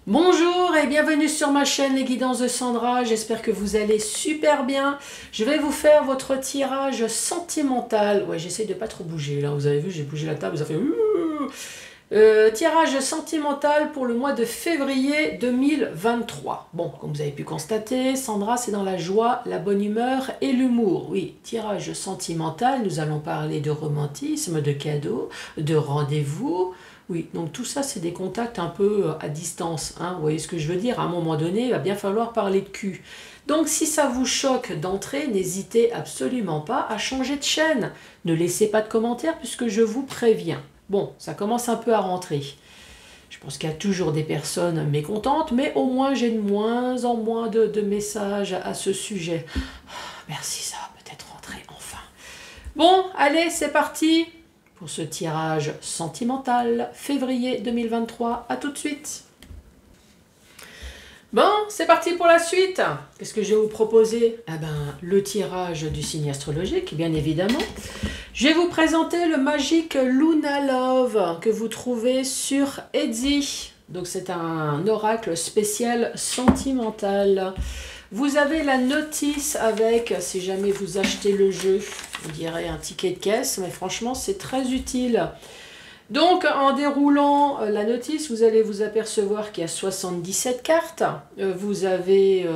Bonjour et bienvenue sur ma chaîne Les Guidances de Sandra, j'espère que vous allez super bien. Je vais vous faire votre tirage sentimental. Ouais, j'essaie de pas trop bouger là, vous avez vu, j'ai bougé la table, ça fait... tirage sentimental pour le mois de février 2023. Bon, comme vous avez pu constater, Sandra c'est dans la joie, la bonne humeur et l'humour. Oui, tirage sentimental, nous allons parler de romantisme, de cadeaux, de rendez-vous. Oui, donc tout ça, c'est des contacts un peu à distance. Hein, vous voyez ce que je veux dire? À un moment donné, il va bien falloir parler de cul. Donc si ça vous choque d'entrée, n'hésitez absolument pas à changer de chaîne. Ne laissez pas de commentaires puisque je vous préviens. Bon, ça commence un peu à rentrer. Je pense qu'il y a toujours des personnes mécontentes, mais au moins j'ai de moins en moins de messages à ce sujet. Merci, ça va peut-être rentrer enfin. Bon, allez, c'est parti pour ce tirage sentimental février 2023. À tout de suite. Bon, c'est parti pour la suite. Qu'est-ce que je vais vous proposer? Le tirage du signe astrologique, bien évidemment. Je vais vous présenter le Magic Luna Love que vous trouvez sur Etsy. Donc c'est un oracle spécial sentimental. Vous avez la notice avec, si jamais vous achetez le jeu, on dirait un ticket de caisse, mais franchement c'est très utile. Donc en déroulant la notice, vous allez vous apercevoir qu'il y a 77 cartes. Vous avez,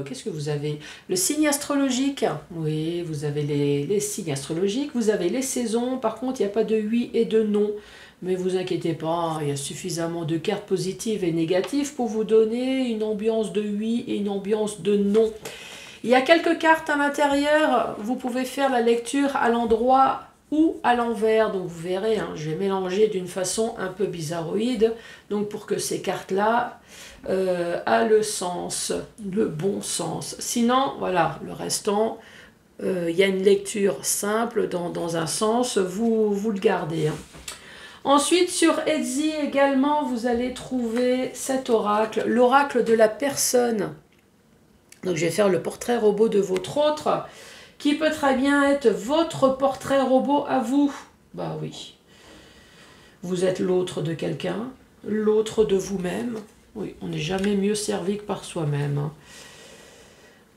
qu'est-ce que vous avez? Le signe astrologique, oui, vous avez les signes astrologiques, vous avez les saisons, par contre il n'y a pas de oui et de non. Mais vous inquiétez pas, il y a suffisamment de cartes positives et négatives pour vous donner une ambiance de oui et une ambiance de non. Il y a quelques cartes à l'intérieur, vous pouvez faire la lecture à l'endroit ou à l'envers. Donc vous verrez, hein, je vais mélanger d'une façon un peu bizarroïde, donc pour que ces cartes-là aient le sens, le bon sens. Sinon, voilà, le restant, il y a une lecture simple dans un sens, vous le gardez. Hein. Ensuite, sur Etsy également, vous allez trouver cet oracle, l'oracle de la personne. Donc, je vais faire le portrait robot de votre autre, qui peut très bien être votre portrait robot à vous. Bah oui. Vous êtes l'autre de quelqu'un, l'autre de vous-même. Oui, on n'est jamais mieux servi que par soi-même. Hein.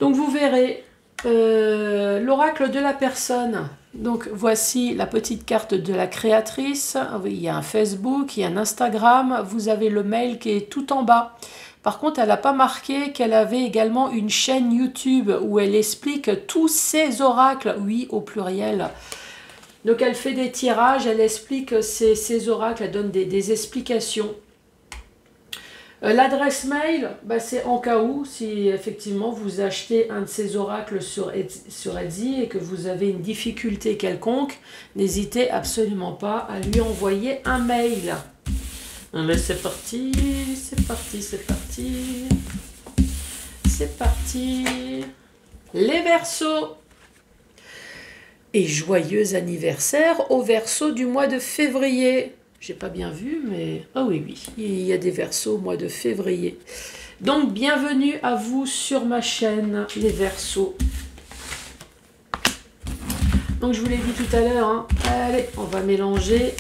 Donc, vous verrez l'oracle de la personne. Donc voici la petite carte de la créatrice. Oui, il y a un Facebook, il y a un Instagram, vous avez le mail qui est tout en bas. Par contre, elle n'a pas marqué qu'elle avait également une chaîne YouTube où elle explique tous ses oracles, oui, au pluriel. Donc elle fait des tirages, elle explique ses oracles, elle donne des explications. L'adresse mail, c'est en cas où, si effectivement vous achetez un de ces oracles sur Etsy et que vous avez une difficulté quelconque, n'hésitez absolument pas à lui envoyer un mail. Mais c'est parti, c'est parti, c'est parti. C'est parti. Les Verseaux. Et joyeux anniversaire aux Verseaux du mois de février. J'ai pas bien vu, mais... Ah oui, oui, il y a des Verseaux au mois de février. Donc, bienvenue à vous sur ma chaîne, les Verseaux. Donc, je vous l'ai dit tout à l'heure, hein. Allez, on va mélanger.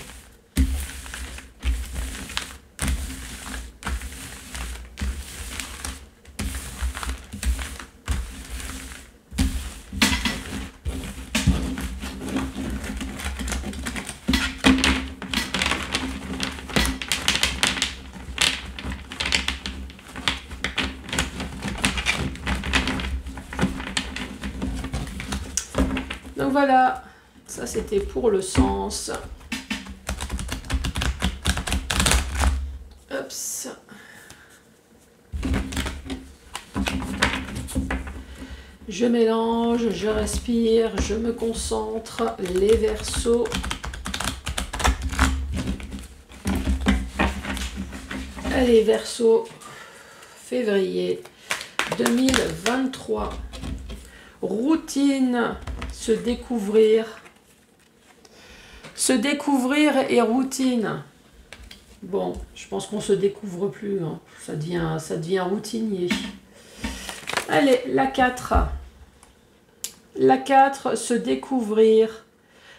Donc voilà, ça c'était pour le sens. Oups. Je mélange, je respire, je me concentre. Les Verseaux. Allez, Verseaux, février 2023. Routine. Se découvrir et routine. Bon, je pense qu'on se découvre plus. Hein. Ça devient routinier. Allez, la 4. La 4, se découvrir,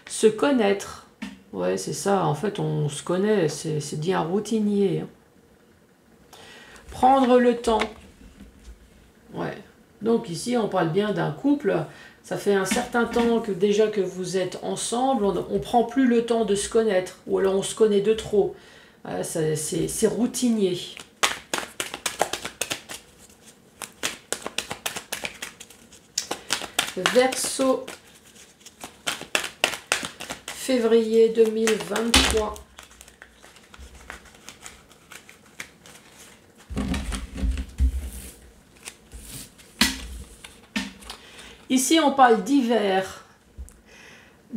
se connaître. Ouais, c'est ça. En fait, on se connaît. C'est dit un routinier. Prendre le temps. Ouais. Donc ici, on parle bien d'un couple. Ça fait un certain temps que déjà que vous êtes ensemble, on ne prend plus le temps de se connaître. Ou alors on se connaît de trop. C'est routinier. Verseau, février 2023. Ici, on parle d'hiver.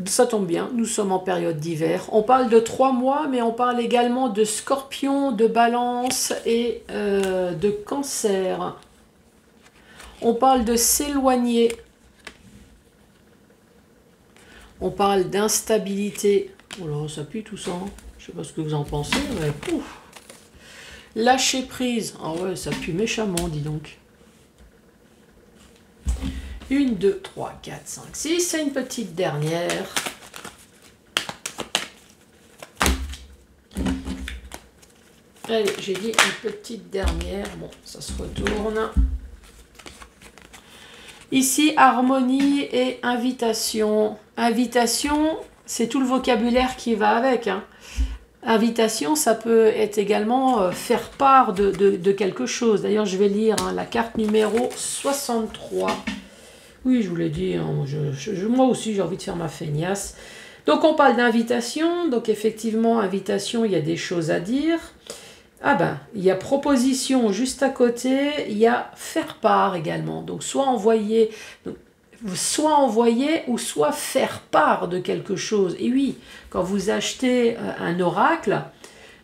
Ça tombe bien, nous sommes en période d'hiver. On parle de 3 mois, mais on parle également de Scorpion, de Balance et de Cancer. On parle de s'éloigner. On parle d'instabilité. Oh là, ça pue tout ça. Hein. Je sais pas ce que vous en pensez, mais pouf. Lâcher prise. Ah ouais, ça pue méchamment, dis donc. 1, 2, 3, 4, 5, 6. C'est une petite dernière. Allez, j'ai dit une petite dernière. Bon, ça se retourne. Ici, harmonie et invitation. Invitation, c'est tout le vocabulaire qui va avec. Hein. Invitation, ça peut être également faire part de quelque chose. D'ailleurs, je vais lire hein, la carte numéro 63. Oui, je vous l'ai dit, hein, moi aussi j'ai envie de faire ma feignasse. Donc on parle d'invitation, donc effectivement, invitation, il y a des choses à dire. Ah ben, il y a proposition juste à côté, il y a faire part également. Donc soit envoyer ou soit faire part de quelque chose. Et oui, quand vous achetez un oracle,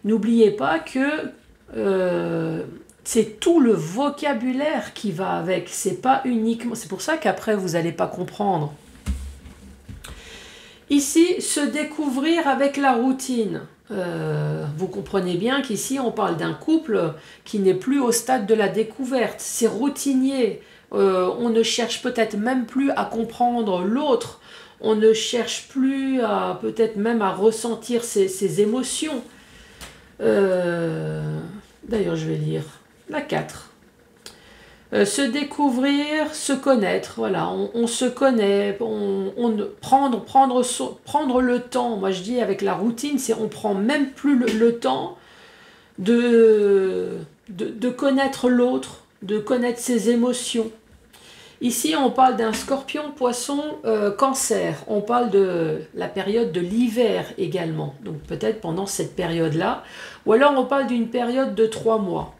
n'oubliez pas que c'est tout le vocabulaire qui va avec. C'est pas uniquement. C'est pour ça qu'après vous n'allez pas comprendre. Ici, se découvrir avec la routine. Vous comprenez bien qu'ici on parle d'un couple qui n'est plus au stade de la découverte. C'est routinier. On ne cherche peut-être même plus à comprendre l'autre. On ne cherche plus à peut-être même à ressentir ses émotions. D'ailleurs, je vais lire la 4. Se découvrir, se connaître, voilà, on se connaît, prendre le temps, moi je dis avec la routine, c'est on prend même plus le temps de connaître l'autre, de connaître ses émotions. Ici on parle d'un scorpion, poisson, cancer, on parle de la période de l'hiver également, donc peut-être pendant cette période-là, ou alors on parle d'une période de 3 mois.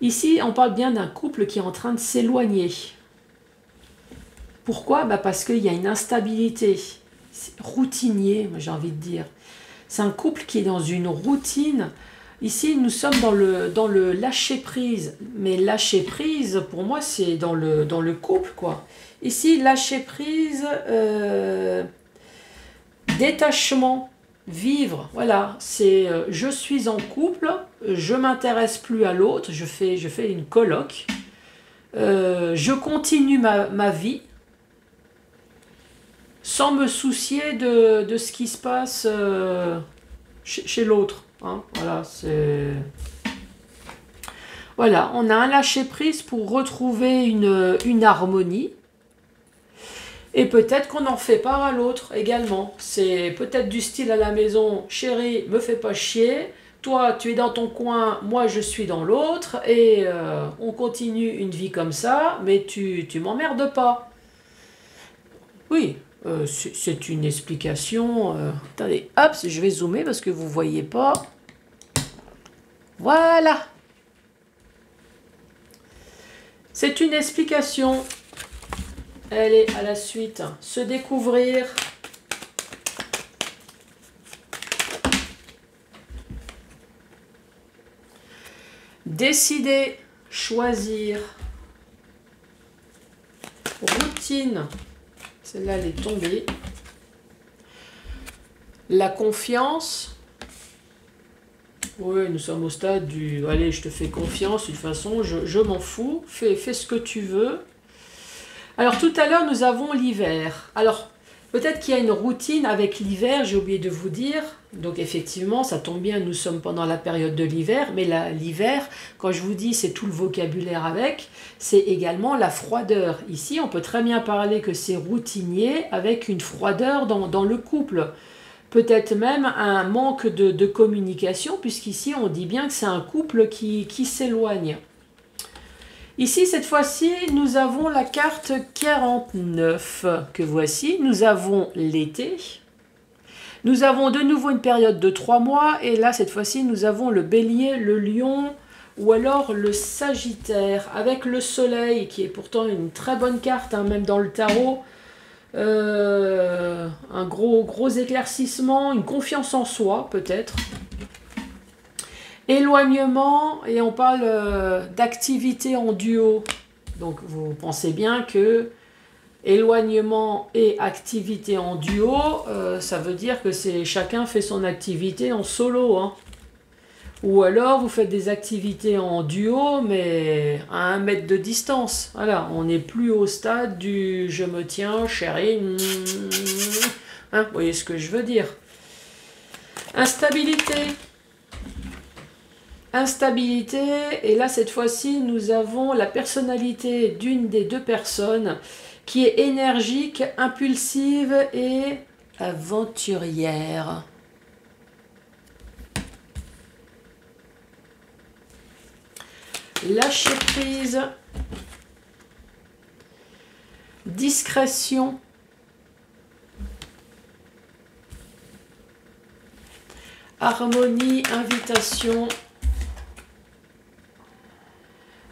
Ici, on parle bien d'un couple qui est en train de s'éloigner. Pourquoi? Parce qu'il y a une instabilité. C'est routinier, moi j'ai envie de dire. C'est un couple qui est dans une routine. Ici, nous sommes dans le lâcher-prise. Mais lâcher-prise, pour moi, c'est dans le couple, quoi. Ici, lâcher-prise, détachement. Vivre, voilà, c'est je suis en couple, je m'intéresse plus à l'autre, je fais une coloc, je continue ma vie sans me soucier de ce qui se passe chez l'autre. Hein, voilà, on a un lâcher-prise pour retrouver une harmonie. Et peut-être qu'on en fait part à l'autre également. C'est peut-être du style à la maison, chérie, me fais pas chier, toi tu es dans ton coin, moi je suis dans l'autre, et on continue une vie comme ça, mais tu m'emmerdes pas. Oui, c'est une explication. Attendez, hop, je vais zoomer parce que vous voyez pas. Voilà. C'est une explication. Allez, à la suite, se découvrir. Décider, choisir. Routine, celle-là elle est tombée. La confiance. Oui, nous sommes au stade du « allez, je te fais confiance, de toute façon, je m'en fous, fais ce que tu veux ». Alors tout à l'heure, nous avons l'hiver. Alors, Peut-être qu'il y a une routine avec l'hiver, j'ai oublié de vous dire. Donc effectivement, ça tombe bien, nous sommes pendant la période de l'hiver, mais l'hiver, quand je vous dis c'est tout le vocabulaire avec, c'est également la froideur. Ici, on peut très bien parler que c'est routinier avec une froideur dans le couple. Peut-être même un manque de communication, puisqu'ici on dit bien que c'est un couple qui s'éloigne. Ici, cette fois-ci, nous avons la carte 49 que voici. Nous avons l'été. Nous avons de nouveau une période de 3 mois. Et là, cette fois-ci, nous avons le bélier, le lion ou alors le sagittaire avec le soleil qui est pourtant une très bonne carte, hein, même dans le tarot. Un gros éclaircissement, une confiance en soi peut-être. Éloignement, et on parle d'activité en duo. Donc vous pensez bien que éloignement et activité en duo, ça veut dire que c'est chacun fait son activité en solo. Hein. Ou alors vous faites des activités en duo, mais à 1 mètre de distance. Voilà, on n'est plus au stade du je me tiens, chérie. Hein, vous voyez ce que je veux dire. Instabilité. Instabilité, et là cette fois-ci nous avons la personnalité d'une des deux personnes qui est énergique, impulsive et aventurière. Lâcher prise, discrétion, harmonie, invitation,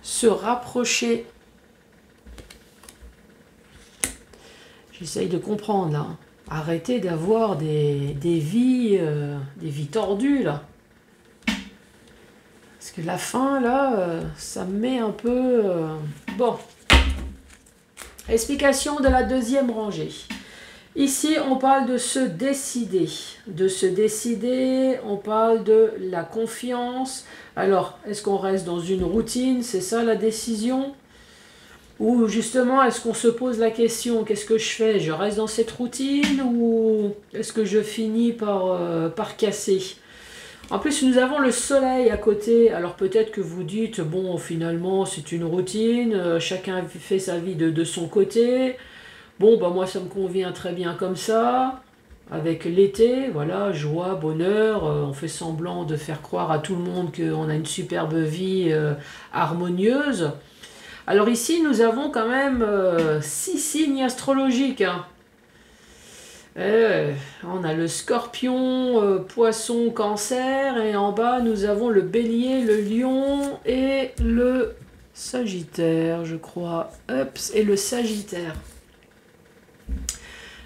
se rapprocher. J'essaye de comprendre là. Arrêtez d'avoir des vies tordues là. Parce que la fin là, ça me met un peu... Bon. Explication de la deuxième rangée. Ici, on parle de se décider. De se décider, on parle de la confiance. Alors, est-ce qu'on reste dans une routine? C'est ça la décision? Ou justement, est-ce qu'on se pose la question, qu'est-ce que je fais? Je reste dans cette routine ou est-ce que je finis par casser? En plus, nous avons le soleil à côté. Alors peut-être que vous dites, bon, finalement, c'est une routine. Chacun fait sa vie de son côté. Bon, bah moi, ça me convient très bien comme ça. Avec l'été, voilà, joie, bonheur. On fait semblant de faire croire à tout le monde qu'on a une superbe vie harmonieuse. Alors ici, nous avons quand même 6 signes astrologiques. Hein. On a le scorpion, poisson, cancer. Et en bas, nous avons le bélier, le lion et le sagittaire, je crois. Ups, et le sagittaire.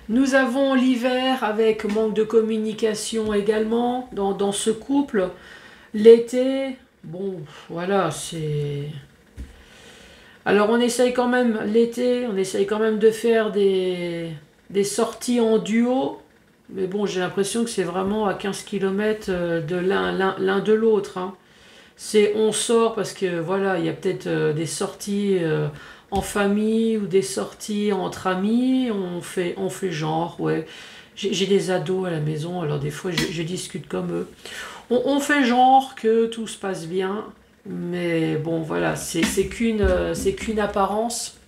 Nous avons l'hiver avec manque de communication également dans ce couple. L'été, bon, voilà, c'est... Alors on essaye quand même, l'été, on essaye quand même de faire des sorties en duo. Mais bon, j'ai l'impression que c'est vraiment à 15 km de l'un de l'autre. Hein. On sort parce que voilà, il y a peut-être des sorties en famille ou des sorties entre amis. On fait genre, ouais. J'ai des ados à la maison, alors des fois je discute comme eux. On fait genre que tout se passe bien. Mais bon, voilà, c'est qu'une apparence.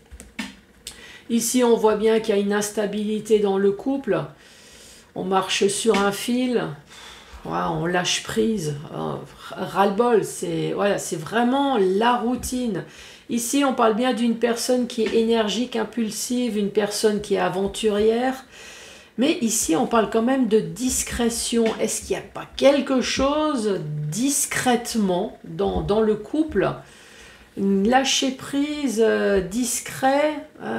Ici, on voit bien qu'il y a une instabilité dans le couple. On marche sur un fil. Voilà, on lâche prise. Ras-le-bol, voilà, c'est vraiment la routine. Ici, on parle bien d'une personne qui est énergique, impulsive, une personne qui est aventurière. Mais ici, on parle quand même de discrétion. Est-ce qu'il n'y a pas quelque chose discrètement dans le couple? Lâcher prise discret,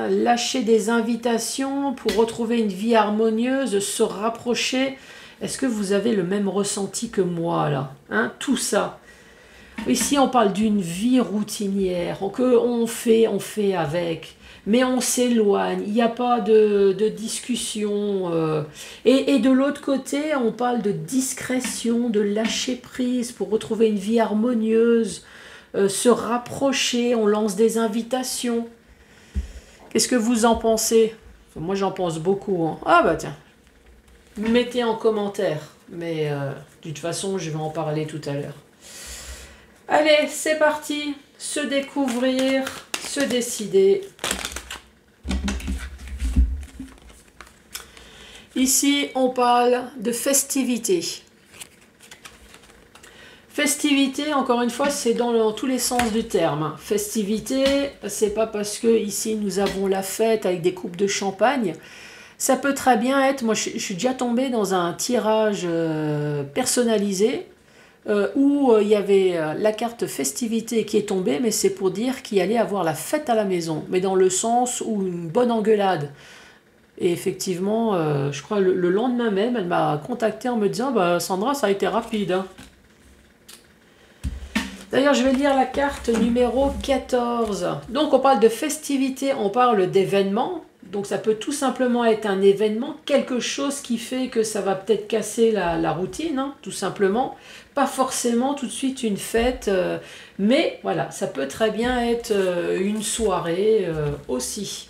lâcher des invitations pour retrouver une vie harmonieuse, se rapprocher. Est-ce que vous avez le même ressenti que moi là, hein? Tout ça. Ici, on parle d'une vie routinière, on fait avec. Mais on s'éloigne, il n'y a pas de discussion. Et de l'autre côté, on parle de discrétion, de lâcher prise pour retrouver une vie harmonieuse, se rapprocher, on lance des invitations. Qu'est-ce que vous en pensez? Enfin, moi, j'en pense beaucoup. Hein. Ah bah tiens, mettez en commentaire. Mais de toute façon, je vais en parler tout à l'heure. Allez, c'est parti. Se découvrir, se décider. Ici, on parle de festivité. Festivité, encore une fois, c'est dans tous les sens du terme. Festivité, c'est pas parce que ici nous avons la fête avec des coupes de champagne. Ça peut très bien être, moi je suis déjà tombée dans un tirage personnalisé où il y avait la carte festivité qui est tombée, mais c'est pour dire qu'il allait avoir la fête à la maison, mais dans le sens où une bonne engueulade. Et effectivement, je crois le lendemain même, elle m'a contacté en me disant bah, Sandra, ça a été rapide. Hein. D'ailleurs, je vais lire la carte numéro 14. Donc, on parle de festivité, on parle d'événement. Donc, ça peut tout simplement être un événement, quelque chose qui fait que ça va peut-être casser la routine, hein, tout simplement. Pas forcément tout de suite une fête, mais voilà, ça peut très bien être une soirée aussi.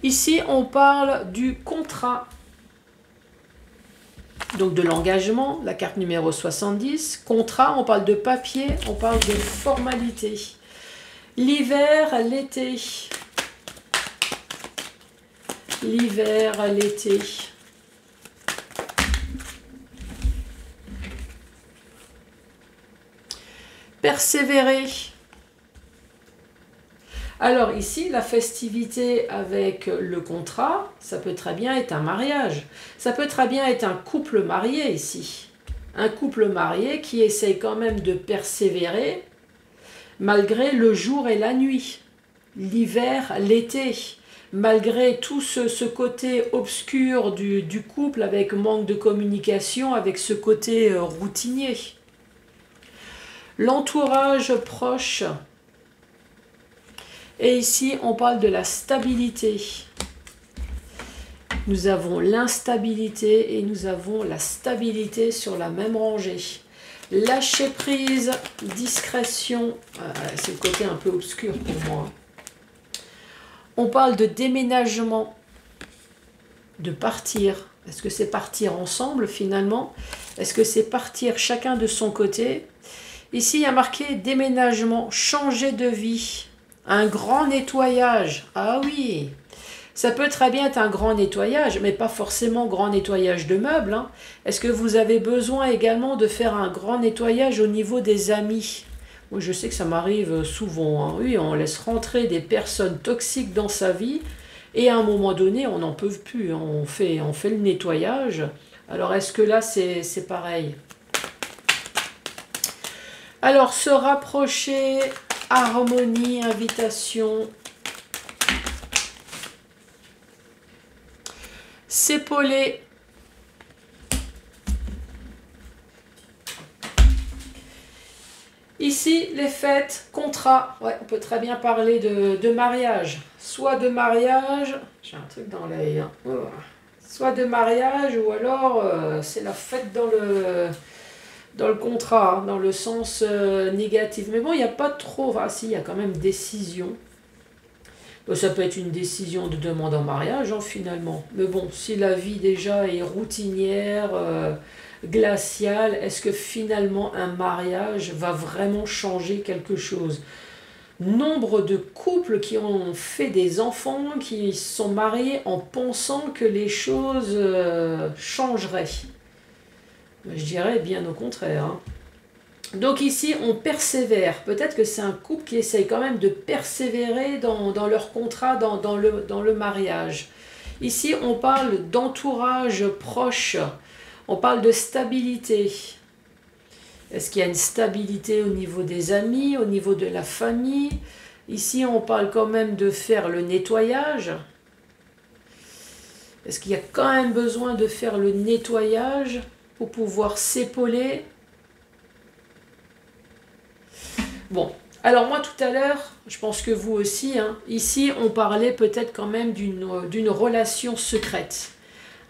Ici, on parle du contrat. Donc de l'engagement, la carte numéro 70. Contrat, on parle de papier, on parle de formalité. L'hiver, l'été. L'hiver, l'été. Persévérer. Alors ici, la festivité avec le contrat, ça peut très bien être un mariage. Ça peut très bien être un couple marié ici. Un couple marié qui essaye quand même de persévérer malgré le jour et la nuit. L'hiver, l'été. Malgré tout ce côté obscur du couple avec manque de communication, avec ce côté routinier. L'entourage proche. Et ici, on parle de la stabilité. Nous avons l'instabilité et nous avons la stabilité sur la même rangée. Lâcher prise, discrétion, c'est le côté un peu obscur pour moi. On parle de déménagement, de partir. Est-ce que c'est partir ensemble finalement? Est-ce que c'est partir chacun de son côté? Ici, il y a marqué déménagement, changer de vie. Un grand nettoyage. Ah oui, ça peut très bien être un grand nettoyage, mais pas forcément grand nettoyage de meubles. Hein. Est-ce que vous avez besoin également de faire un grand nettoyage au niveau des amis? Moi, je sais que ça m'arrive souvent. Hein. Oui, on laisse rentrer des personnes toxiques dans sa vie et à un moment donné, on n'en peut plus. Hein. On fait le nettoyage. Alors, est-ce que là, c'est pareil? Alors, se rapprocher... Harmonie, invitation. S'épauler. Ici, les fêtes, contrat. Ouais, on peut très bien parler de mariage. Soit de mariage, j'ai un truc dans l'œil. Hein. Oh. Soit de mariage ou alors c'est la fête dans le contrat, hein, dans le sens négatif. Mais bon, il n'y a pas trop... Enfin, si, il y a quand même décision. Bon, ça peut être une décision de demande en mariage, hein, finalement. Mais bon, si la vie déjà est routinière, glaciale, est-ce que finalement un mariage va vraiment changer quelque chose? Nombre de couples qui ont fait des enfants, qui sont mariés en pensant que les choses changeraient. Je dirais bien au contraire. Hein. Donc ici, on persévère. Peut-être que c'est un couple qui essaye quand même de persévérer dans leur contrat, dans le mariage. Ici, on parle d'entourage proche. On parle de stabilité. Est-ce qu'il y a une stabilité au niveau des amis, au niveau de la famille? Ici, on parle quand même de faire le nettoyage. Est-ce qu'il y a quand même besoin de faire le nettoyage pour pouvoir s'épauler? Bon, alors moi tout à l'heure, je pense que vous aussi, hein, ici on parlait peut-être quand même d'une relation secrète.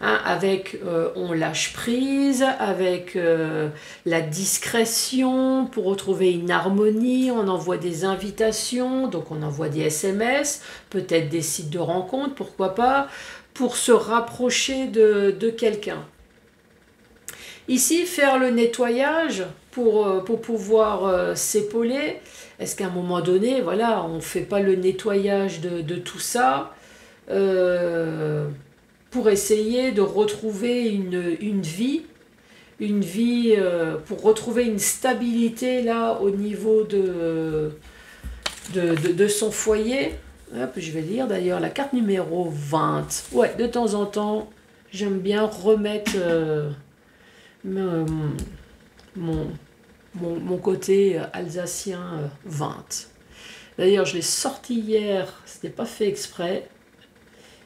Hein, avec on lâche prise, avec la discrétion pour retrouver une harmonie, on envoie des invitations, donc on envoie des SMS, peut-être des sites de rencontres, pourquoi pas, pour se rapprocher de quelqu'un. Ici, faire le nettoyage pour pouvoir s'épauler. Est-ce qu'à un moment donné, voilà, on ne fait pas le nettoyage de tout ça pour essayer de retrouver une vie, pour retrouver une stabilité là au niveau de son foyer. Hop, je vais lire d'ailleurs la carte numéro 20. Ouais, de temps en temps, j'aime bien remettre mon côté alsacien 20. D'ailleurs, je l'ai sorti hier, ce n'est pas fait exprès.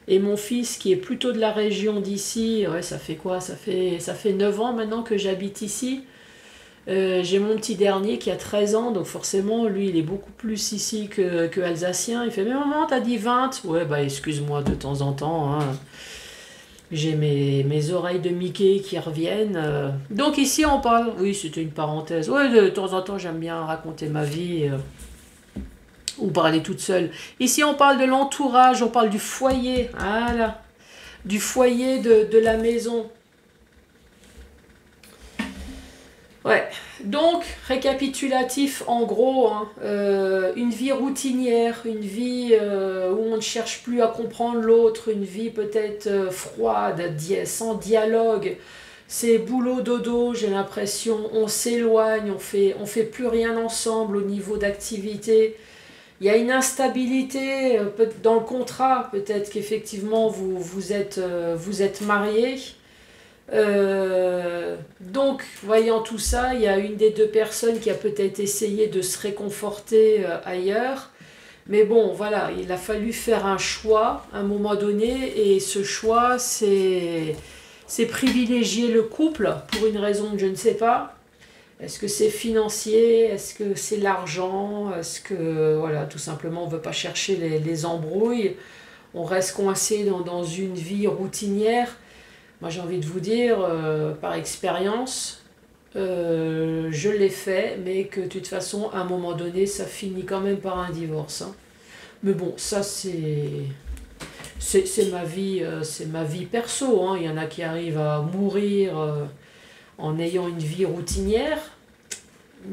Et mon fils, qui est plutôt de la région d'ici, ouais, ça fait quoi? Ça fait 9 ans maintenant que j'habite ici. J'ai mon petit dernier qui a 13 ans, donc forcément, lui, il est beaucoup plus ici que alsacien. Il fait, mais maman, t'as dit 20? Ouais, bah excuse-moi de temps en temps, hein. J'ai mes oreilles de Mickey qui reviennent. Donc ici, on parle... Oui, c'était une parenthèse. Ouais, de temps en temps, j'aime bien raconter ma vie ou parler toute seule. Ici, on parle de l'entourage, on parle du foyer. Voilà. Du foyer de la maison. Ouais. Donc, récapitulatif, en gros, hein, une vie routinière, une vie où on ne cherche plus à comprendre l'autre, une vie peut-être froide, sans dialogue. C'est boulot dodo, j'ai l'impression, on s'éloigne, on fait plus rien ensemble au niveau d'activité. Il y a une instabilité dans le contrat, peut-être qu'effectivement vous êtes mariés. Donc, voyant tout ça, il y a une des deux personnes qui a peut-être essayé de se réconforter ailleurs. Mais bon, voilà, il a fallu faire un choix à un moment donné, et ce choix, c'est privilégier le couple pour une raison que je ne sais pas. Est-ce que c'est financier? Est-ce que c'est l'argent? Est-ce que, voilà, tout simplement, on ne veut pas chercher les embrouilles? On reste coincé dans une vie routinière. Moi, j'ai envie de vous dire, par expérience, je l'ai fait, mais que de toute façon, à un moment donné, ça finit quand même par un divorce. Hein. Mais bon, ça, c'est ma vie perso. Hein. Il y en a qui arrivent à mourir en ayant une vie routinière,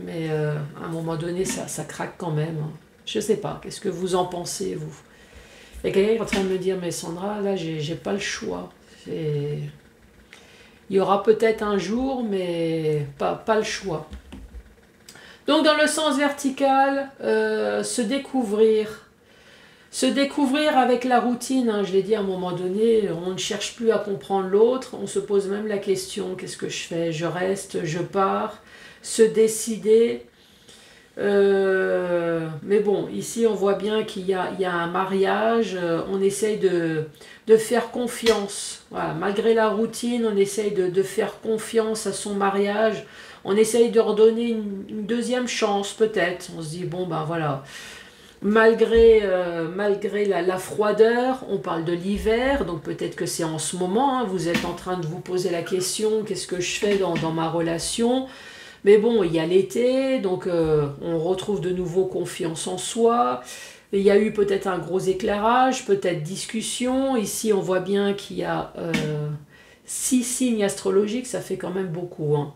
mais à un moment donné, ça craque quand même. Hein. Je sais pas, qu'est-ce que vous en pensez, vous? Il y a quelqu'un qui est en train de me dire, mais Sandra, là, j'ai pas le choix. Il y aura peut-être un jour, mais pas le choix. Donc, dans le sens vertical, se découvrir. Se découvrir avec la routine, hein, je l'ai dit à un moment donné, on ne cherche plus à comprendre l'autre, on se pose même la question, qu'est-ce que je fais? Je reste, je pars, se décider. Mais bon, ici on voit bien qu'il y a un mariage, on essaye de faire confiance. Voilà, malgré la routine, on essaye de faire confiance à son mariage, on essaye de redonner une deuxième chance peut-être. On se dit, bon ben voilà, malgré la froideur, on parle de l'hiver, donc peut-être que c'est en ce moment, hein, vous êtes en train de vous poser la question, qu'est-ce que je fais dans ma relation? Mais bon, il y a l'été, donc on retrouve de nouveau confiance en soi. Il y a eu peut-être un gros éclairage, peut-être discussion. Ici, on voit bien qu'il y a 6 signes astrologiques, ça fait quand même beaucoup. Hein.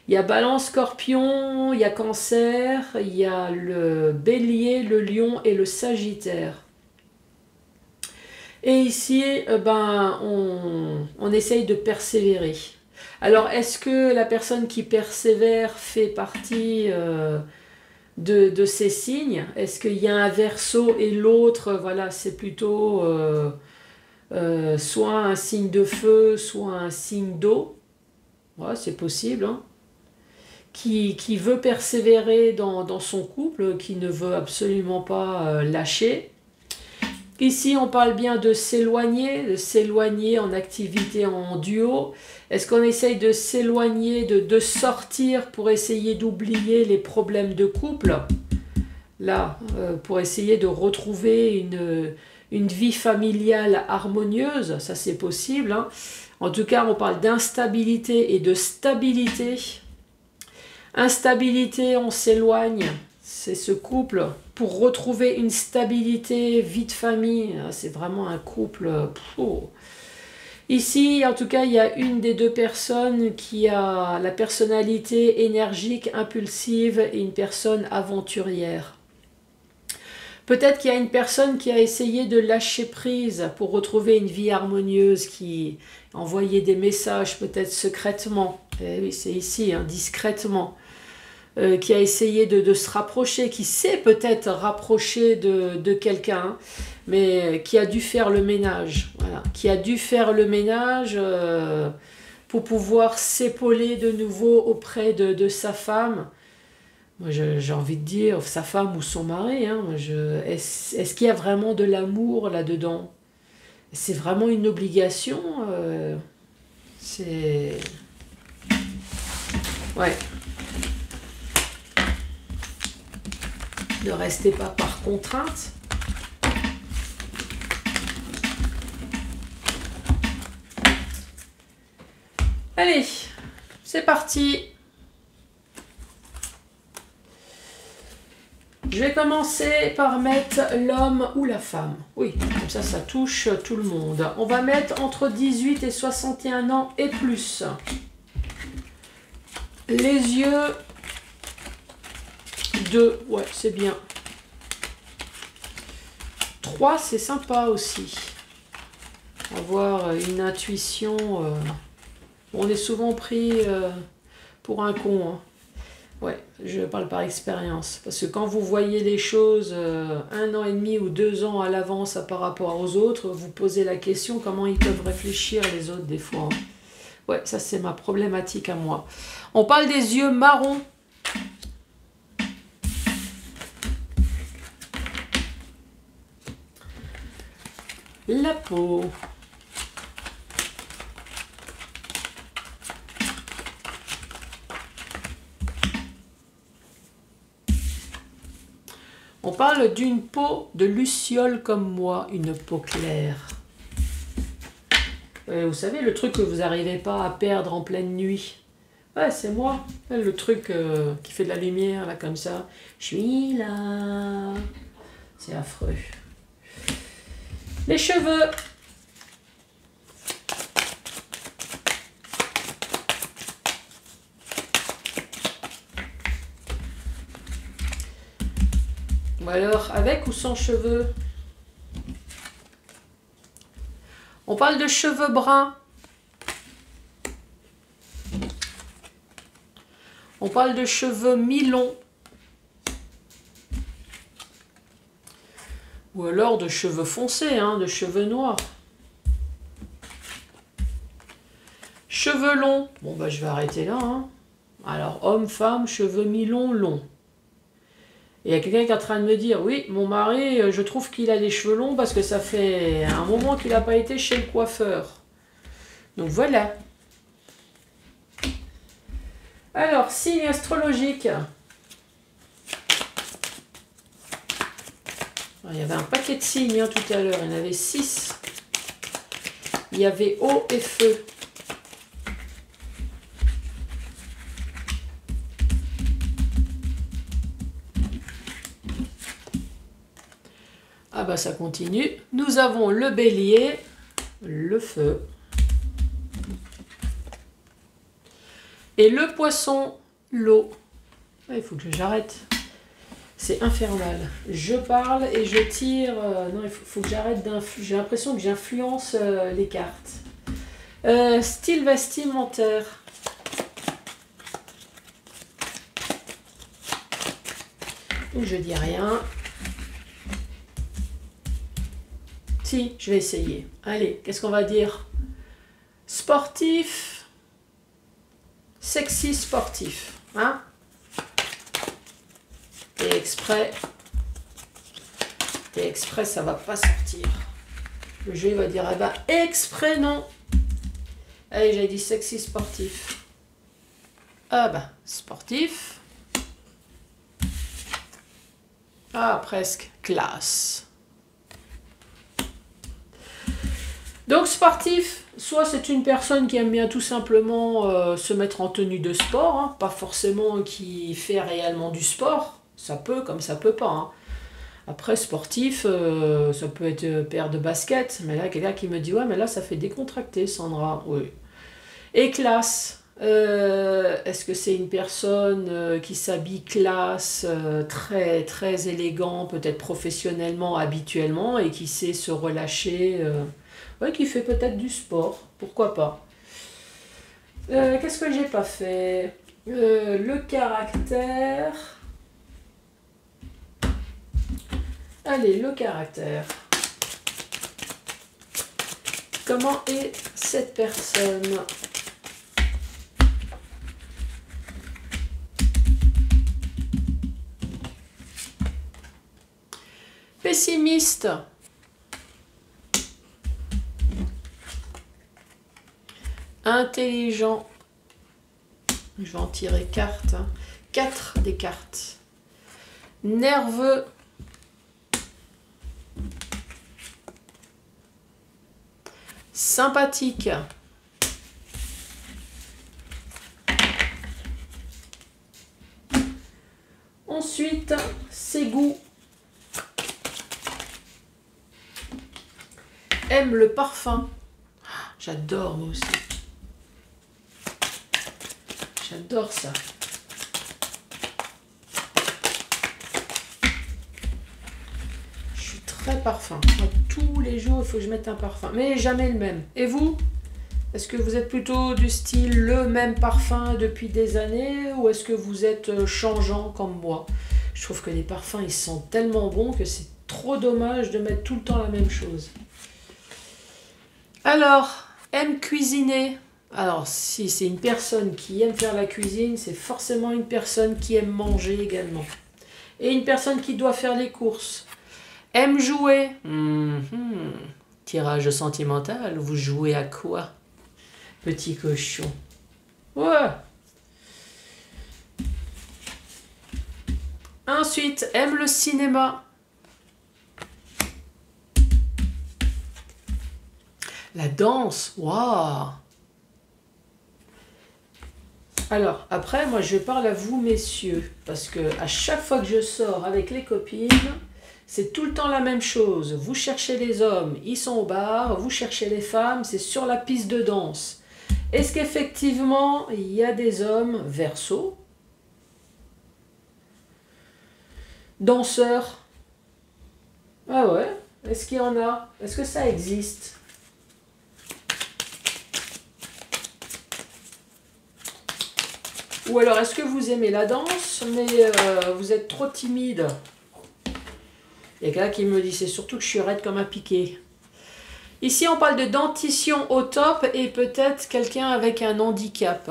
Il y a Balance, Scorpion, il y a Cancer, il y a le Bélier, le Lion et le Sagittaire. Et ici, on essaye de persévérer. Alors, est-ce que la personne qui persévère fait partie de ces signes? Est-ce qu'il y a un Verseau et l'autre, voilà, c'est plutôt soit un signe de feu, soit un signe d'eau? Ouais, c'est possible, hein. Qui veut persévérer dans son couple, qui ne veut absolument pas lâcher. Ici, on parle bien de s'éloigner en activité en duo. Est-ce qu'on essaye de s'éloigner, de sortir pour essayer d'oublier les problèmes de couple? Là, pour essayer de retrouver une vie familiale harmonieuse, ça c'est possible. Hein. En tout cas, on parle d'instabilité et de stabilité. Instabilité, on s'éloigne. C'est ce couple. Pour retrouver une stabilité, vie de famille, c'est vraiment un couple... Ici, en tout cas, il y a une des deux personnes qui a la personnalité énergique, impulsive et une personne aventurière. Peut-être qu'il y a une personne qui a essayé de lâcher prise pour retrouver une vie harmonieuse, qui envoyait des messages peut-être secrètement. Eh oui, c'est ici, hein, discrètement. Qui a essayé de se rapprocher, qui s'est peut-être rapproché de quelqu'un, mais qui a dû faire le ménage. Voilà. Qui a dû faire le ménage pour pouvoir s'épauler de nouveau auprès de sa femme. Moi, j'ai envie de dire sa femme ou son mari. Hein. Est-ce qu'il y a vraiment de l'amour là-dedans? C'est vraiment une obligation. C'est... Ouais. Ne restez pas par contrainte. Allez, c'est parti. Je vais commencer par mettre l'homme ou la femme. Oui, comme ça touche tout le monde. On va mettre entre 18 et 61 ans et plus. Les yeux... 2, ouais, c'est bien. 3, c'est sympa aussi. Avoir une intuition. On est souvent pris pour un con. Hein. Ouais, je parle par expérience. Parce que quand vous voyez les choses 1 an et demi ou 2 ans à l'avance par rapport aux autres, vous posez la question comment ils peuvent réfléchir les autres des fois. Hein. Ouais, ça c'est ma problématique à moi. On parle des yeux marrons. La peau. On parle d'une peau de luciole comme moi, une peau claire. Vous savez, le truc que vous n'arrivez pas à perdre en pleine nuit. Ouais, c'est moi. Le truc qui fait de la lumière, là, comme ça. Je suis là. C'est affreux. Les cheveux. Ou alors, avec ou sans cheveux? On parle de cheveux bruns. On parle de cheveux mi-longs. Ou alors de cheveux foncés, hein, de cheveux noirs. Cheveux longs. Bon, bah, je vais arrêter là. Hein. Alors, homme, femme, cheveux mi-longs, longs. Et il y a quelqu'un qui est en train de me dire, oui, mon mari, je trouve qu'il a les cheveux longs parce que ça fait un moment qu'il n'a pas été chez le coiffeur. Donc, voilà. Alors, signe astrologique. Il y avait un paquet de signes hein, tout à l'heure, il y en avait 6. Il y avait eau et feu. Ah bah ça continue. Nous avons le bélier, le feu. Et le poisson, l'eau. Il faut que j'arrête. C'est infernal. Je parle et je tire. Non, il faut que j'arrête d'influencer. J'ai l'impression que j'influence les cartes. Style vestimentaire. Je dis rien. Si, je vais essayer. Allez, qu'est-ce qu'on va dire? Sportif. Sexy sportif. Hein? Et exprès, ça va pas sortir. Le jeu va dire, eh ben, exprès non. Allez, j'ai dit sexy sportif. Ah ben, sportif. Ah, presque classe. Donc sportif, soit c'est une personne qui aime bien tout simplement se mettre en tenue de sport, hein, pas forcément qui fait réellement du sport, ça peut comme ça peut pas. Hein. Après sportif, ça peut être paire de baskets, mais là quelqu'un qui me dit ouais mais là ça fait décontracté Sandra, oui. Et classe, est-ce que c'est une personne qui s'habille classe, très très élégant, peut-être professionnellement, habituellement, et qui sait se relâcher ouais, qui fait peut-être du sport, pourquoi pas. Qu'est-ce que j'ai pas fait? Le caractère. Allez, le caractère. Comment est cette personne? Pessimiste. Intelligent. Je vais en tirer carte. Hein. 4 des cartes. Nerveux. Sympathique. Ensuite, ses goûts. Aime le parfum. J'adore moi aussi. J'adore ça. Je suis très parfum. Moi, tous les jours, il faut que je mette un parfum. Mais jamais le même. Et vous? Est-ce que vous êtes plutôt du style le même parfum depuis des années? Ou est-ce que vous êtes changeant comme moi? Je trouve que les parfums, ils sentent tellement bons que c'est trop dommage de mettre tout le temps la même chose. Alors, aime cuisiner. Alors, si c'est une personne qui aime faire la cuisine, c'est forcément une personne qui aime manger également. Et une personne qui doit faire les courses. Aime jouer. Tirage sentimental, vous jouez à quoi? Petit cochon. Ouais. Ensuite, aime le cinéma. La danse. Waouh. Alors, après, moi, je parle à vous, messieurs, parce que à chaque fois que je sors avec les copines, c'est tout le temps la même chose. Vous cherchez les hommes, ils sont au bar, vous cherchez les femmes, c'est sur la piste de danse. Est-ce qu'effectivement, il y a des hommes verso, danseurs? Ah ouais, est-ce qu'il y en a? Est-ce que ça existe? Ou alors, est-ce que vous aimez la danse, mais vous êtes trop timide? Il y a quelqu'un qui me dit, c'est surtout que je suis raide comme un piqué. Ici, on parle de dentition au top et peut-être quelqu'un avec un handicap.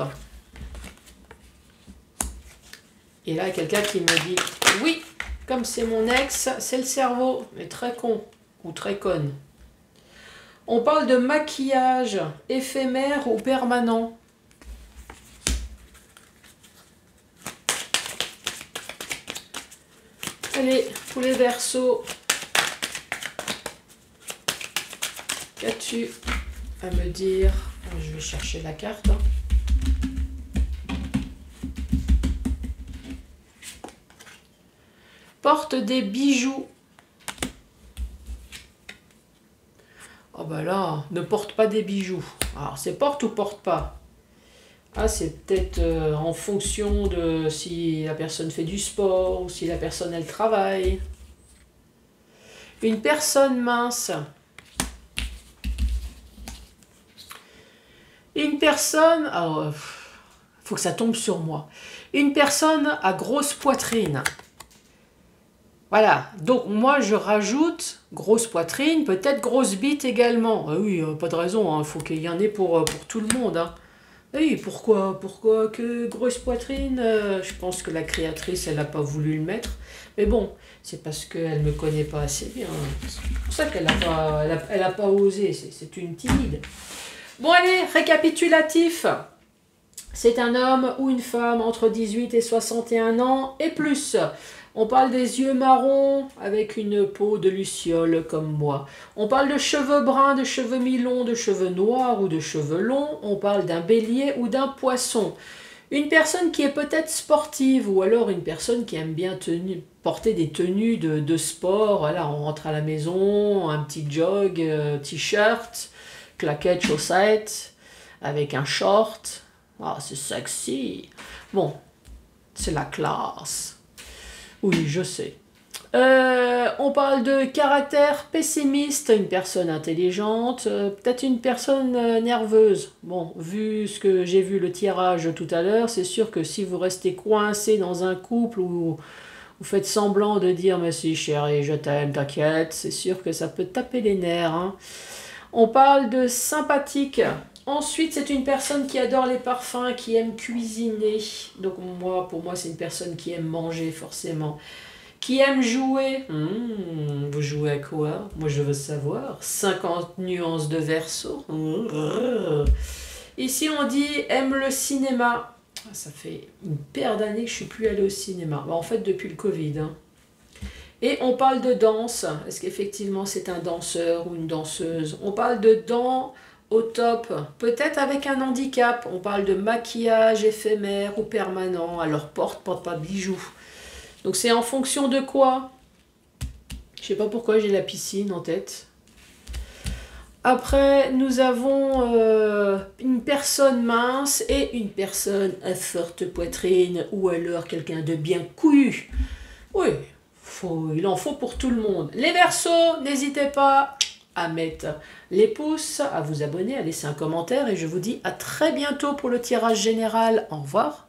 Et là, quelqu'un qui me dit, oui, comme c'est mon ex, c'est le cerveau, mais très con ou très conne. On parle de maquillage éphémère ou permanent. Allez, tous les Verseaux, qu'as-tu à me dire? Je vais chercher la carte. Hein. Porte des bijoux. Oh bah là, ne porte pas des bijoux. Alors, c'est porte ou porte pas? Ah, c'est peut-être en fonction de si la personne fait du sport ou si la personne, elle travaille. Une personne mince. Une personne... Alors, faut que ça tombe sur moi. Une personne à grosse poitrine. Voilà, donc moi je rajoute grosse poitrine, peut-être grosse bite également. Ah oui, pas de raison, il faut qu'il y en ait pour tout le monde. Hein. Oui, pourquoi que grosse poitrine? Je pense que la créatrice, elle n'a pas voulu le mettre. Mais bon, c'est parce qu'elle ne me connaît pas assez bien. C'est pour ça qu'elle n'a pas osé, c'est une timide. Bon allez, récapitulatif. C'est un homme ou une femme entre 18 et 61 ans et plus. On parle des yeux marrons avec une peau de luciole comme moi. On parle de cheveux bruns, de cheveux mi-longs, de cheveux noirs ou de cheveux longs. On parle d'un bélier ou d'un poisson. Une personne qui est peut-être sportive ou alors une personne qui aime bien porter des tenues de sport. Voilà, on rentre à la maison, un petit jog, t-shirt, claquettes, chaussettes, avec un short. Ah, c'est sexy. Bon, c'est la classe. Oui, je sais. On parle de caractère pessimiste, une personne intelligente, peut-être une personne nerveuse. Bon, vu ce que j'ai vu le tirage tout à l'heure, c'est sûr que si vous restez coincé dans un couple où vous faites semblant de dire mais si chérie, je t'aime, t'inquiète, c'est sûr que ça peut taper les nerfs, hein. On parle de sympathique. Ensuite, c'est une personne qui adore les parfums, qui aime cuisiner. Donc pour moi, c'est une personne qui aime manger forcément. Qui aime jouer. Vous jouez à quoi? Moi, je veux savoir. 50 nuances de Verseau. Ici, on dit aime le cinéma. Ça fait une paire d'années que je suis plus allée au cinéma. En fait, depuis le Covid, hein. Et on parle de danse. Est-ce qu'effectivement, c'est un danseur ou une danseuse? On parle de dents au top, peut-être avec un handicap. On parle de maquillage éphémère ou permanent. Alors porte pas de bijoux. Donc c'est en fonction de quoi? Je sais pas pourquoi j'ai la piscine en tête. Après, nous avons une personne mince et une personne à forte poitrine ou alors quelqu'un de bien couillu. Oui, il en faut pour tout le monde. Les Verseaux, n'hésitez pas à mettre les pouces, à vous abonner, à laisser un commentaire et je vous dis à très bientôt pour le tirage général. Au revoir.